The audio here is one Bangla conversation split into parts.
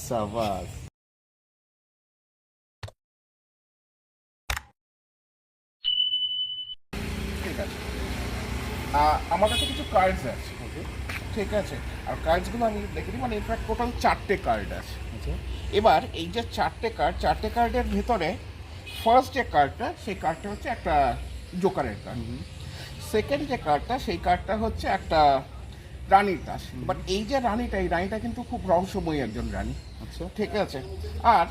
সাবাস। ঠিক আছে। আমার কাছে কিছু কার্ডস আছে। ওকে। ঠিক আছে। আর কার্ডসগুলো আমি দেখে দিই, মানে ইনফ্যাক্ট টোটাল 4টে কার্ড আছে। আচ্ছা। এবার এই যে 4টে কার্ডের ভেতরে ফার্স্ট যে কার্ডটা, সেই কার্ডটা হচ্ছে একটা জোকারের কার্ড। সেকেন্ড যে কার্ডটা, সেই কার্ডটা হচ্ছে একটা রানীর তাস। বাট এই যে রানীটা, এই রানীটা কিন্তু খুব রহস্যময়ী একজন রানী। আচ্ছা। ঠিক আছে। আর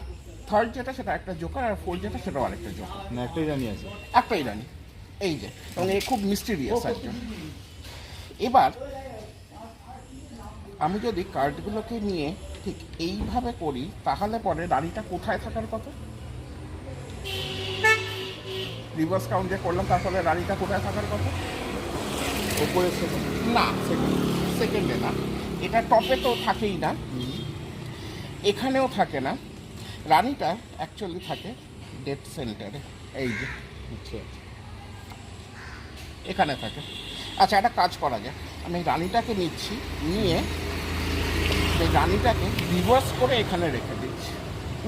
থার্ড যেটা, সেটা একটা জোকার, আর ফোর্থ যেটা, সেটাও আরেকটা জোকার। না, একটাই জানি আছে। একটাই রানী। এই যে, এবং এ খুব মিস্টিরিয়াস একজন। এবার আমি যদি কার্ডগুলোকে নিয়ে ঠিক এইভাবে করি, তাহলে পরে রানীটা কোথায় থাকার কথা? রিভার্স কাউন্ট যে করলাম, তারপরে রানীটা কোথায় থাকার কথা? ওপরে সেকেন্ড। না, সেকেন্ডে না। এটা টপে তো থাকেই না, এখানেও থাকে না। রানীটা অ্যাকচুয়ালি থাকে ডেড সেন্টারে। এই যে আচ্ছা। এখানে থাকে। আচ্ছা, একটা কাজ করা যায়। আমি রানীটাকে নিচ্ছি, নিয়ে এই রানীটাকে রিভার্স করে এখানে রেখে দিচ্ছি,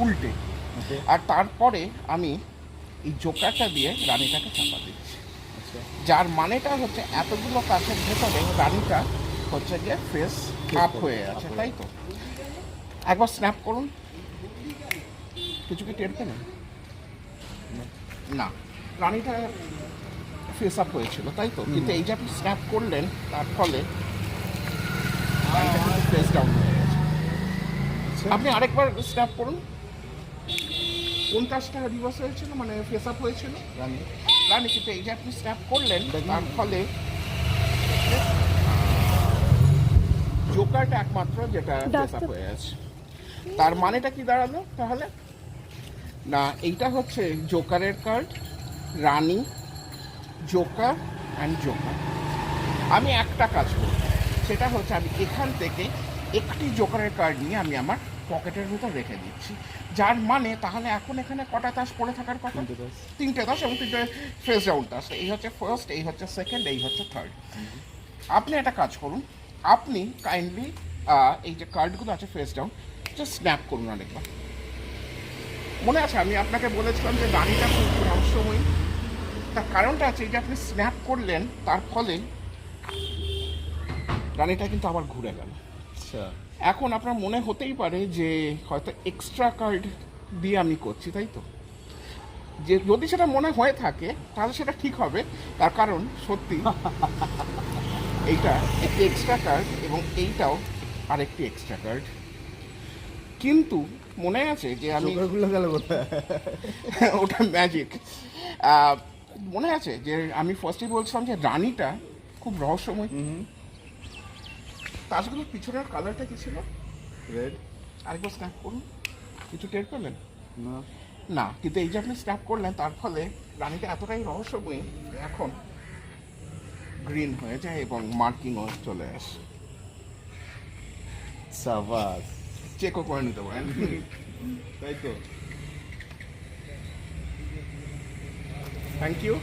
উল্টে। ওকে। আর তারপরে আমি এই জোকারটা দিয়ে রানীটাকে চাপা দিচ্ছি। আচ্ছা। যার মানেটা হচ্ছে এতগুলো কাছের ভেতরে রানীটা হচ্ছে গিয়ে ফেস আপ হয়ে আছে, তাই তো? একবার স্ন্যাপ করুন। কিছু কি টের পেলেন? না, রানীটা ফেস আপ হয়েছিল, তাই তো? কিন্তু এই যে আপনি স্ন্যাপ করলেন, তার ফলে রানীটা কিন্তু ফেস ডাউন হয়ে গেছে। আচ্ছা। আপনি আরেকবার স্ন্যাপ করুন। কোন কাজটা রিভার্স হয়েছিল, মানে ফেস আপ হয়েছিল? রানী। রানী। কিন্তু এই যে আপনি স্ন্যাপ করলেন, তার ফলে জোকারটা একমাত্র যেটা ফেস আপ হয়ে আছে। তার মানেটা কি দাঁড়ালো তাহলে? না, এইটা হচ্ছে জোকারের কার্ড, রানী, জোকার অ্যান্ড জোকার। আমি একটা কাজ করব, সেটা হচ্ছে আমি এখান থেকে একটি জোকারের কার্ড নিয়ে আমি আমার পকেটের ভিতর রেখে দিচ্ছি। যার মানে তাহলে এখন এখানে কটা তাস পড়ে থাকার কথা? 3টে তাস। 3টে তাস, এবং 3টে ফেস ডাউন তাস। এই হচ্ছে ফার্স্ট, এই হচ্ছে সেকেন্ড, এই হচ্ছে থার্ড। আপনি একটা কাজ করুন, আপনি কাইন্ডলি এই যে কার্ডগুলো আছে ফেস ডাউন, জাস্ট স্ন্যাপ করুন আরেকবার। মনে আছে আমি আপনাকে বলেছিলাম যে রানীটা খুব রহস্যময়ী? তার কারণটা আছে এই যে আপনি স্ন্যাপ করলেন, তার ফলে রানীটা কিন্তু আবার ঘুরে গেল। আচ্ছা। এখন আপনার মনে হতেই পারে যে হয়তো এক্সট্রা কার্ড দিয়ে আমি করছি, তাই তো? যে যদি সেটা মনে হয়ে থাকে, তাহলে সেটা ঠিক হবে। তার কারণ সত্যি এইটা একটি এক্সট্রা কার্ড, এবং এইটাও আরেকটি এক্সট্রা কার্ড। কিন্তু মনে আছে যে আমি জোকারগুলো গেল কোথায়? ওটা ম্যাজিক। মনে আছে যে আমি ফার্স্টেই বলছিলাম যে রানীটা খুব রহস্যময়। তাজগুলোর পিছনের কালারটা কি ছিল? রেড। আরেকবার স্ন্যাপ করুন। কিছু টের পেলেন? না। না, কিন্তু এই যে আপনি স্ন্যাপ করলেন, তার ফলে রানীটা এতটাই রহস্যময়ী যে এখন গ্রিন হয়ে যায় এবং মার্কিংও চলে আসে। সাবাস। চেকও করে নিতে পারেন। তাই তো। Thank you.